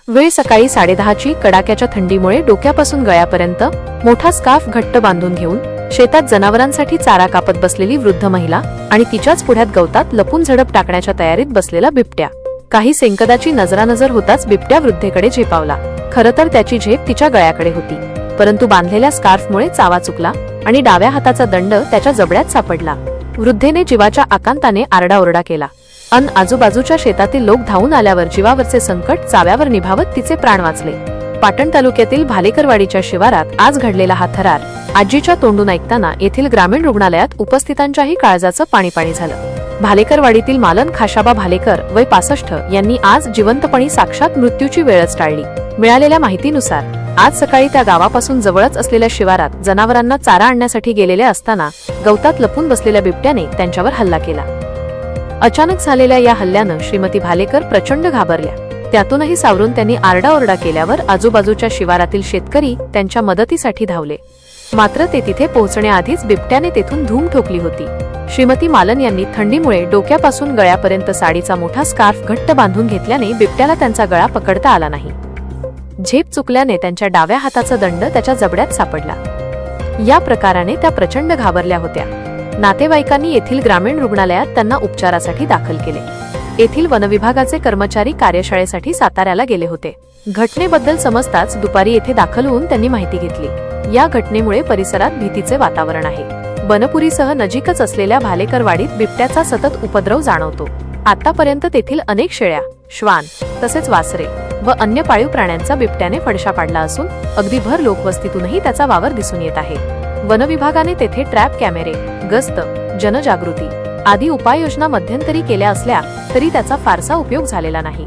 वेळ सकाळी 10:30ची. कडाक्याच्या थंडीमुळे डोक्यापासून गळ्यापर्यंत मोठा स्कार्फ घट्ट बांधून घेऊन शेतात जनावरांसाठी चारा कापत बसलेली वृद्ध महिला आणि तिच्याच पुढ्यात गवतात लपून झडप टाकण्याच्या तयारीत बसलेला बिबट्या. काही सेंकदाची नजरानजर होताच बिबट्या वृद्धेकडे झेपावला. खरं तर त्याची झेप तिच्या गळ्याकडे होती, परंतु बांधलेल्या स्कार्फमुळे चावा चुकला आणि डाव्या हाताचा दंड त्याच्या जबड्यात सापडला. वृद्धेने जीवाच्या आकांताने आरडाओरडा केला. आजूबाजूच्या शेतातील लोक धावून आल्यावर जीवावरचे संकट चाव्यावर निभावत तिचे प्राण वाचले. पाटण तालुक्यातील भालेकरवाडीच्या शिवारात आज घडलेला हा थरार आजीच्या तोंडून ऐकताना येथील ग्रामीण रुग्णालयात उपस्थितांच्याही काळजाचं पाणी झालं. भालेकरवाडीतील मालन खाशाबा भालेकर वय 65 यांनी आज जिवंतपणी साक्षात मृत्यूची वेळच टाळली. मिळालेल्या माहितीनुसार आज सकाळी त्या गावापासून जवळच असलेल्या शिवारात जनावरांना चारा आणण्यासाठी गेलेले असताना गवतात लपून बसलेल्या बिबट्याने त्यांच्यावर हल्ला केला. अचानक झालेल्या या हल्ल्यानं श्रीमती भालेकर प्रचंड घाबरल्या. त्यातूनही सावरून त्यांनी आरडाओरडा केल्यावर आजूबाजूच्या शिवारातील शेतकरी त्यांच्या मदतीसाठी धावले. मात्र ते तिथे पोहोचण्याआधीच बिबट्याने तेथून धूम ठोकली होती. श्रीमती मालन यांनी थंडीमुळे डोक्यापासून गळ्यापर्यंत साडीचा मोठा स्कार्फ घट्ट बांधून घेतल्याने बिबट्याला त्यांचा गळा पकडता आला नाही. झेप चुकल्याने त्यांच्या डाव्या हाताचा दंड त्याच्या जबड्यात सापडला. या प्रकाराने त्या प्रचंड घाबरल्या होत्या. नातेवाईकांनी येथील ग्रामीण रुग्णालयात त्यांना उपचारासाठी दाखल केले. येथील वनविभागाचे कर्मचारी कार्यशाळेसाठी साताऱ्याला गेले होते. घटनेबद्दल समजताच दुपारी येथे दाखल होऊन त्यांनी माहिती घेतली. या घटनेमुळे परिसरात भीतीचे वातावरण आहे. बनपुरीसह नजीकच असलेल्या भालेकरवाडीत बिबट्याचा सतत उपद्रव जाणवतो. आतापर्यंत तेथील अनेक शेळ्या, श्वान तसेच वासरे व अन्य पाळीव प्राण्यांचा बिबट्याने फडशा पाडला असून अगदी भर लोकवस्तीतूनही त्याचा वावर दिसून येत आहे. वनविभागाने तेथे ट्रॅप कॅमेरे, गस्त, जनजागृती आदी उपाययोजना मध्यंतरी केल्या असल्या तरी त्याचा फारसा उपयोग झालेला नाही.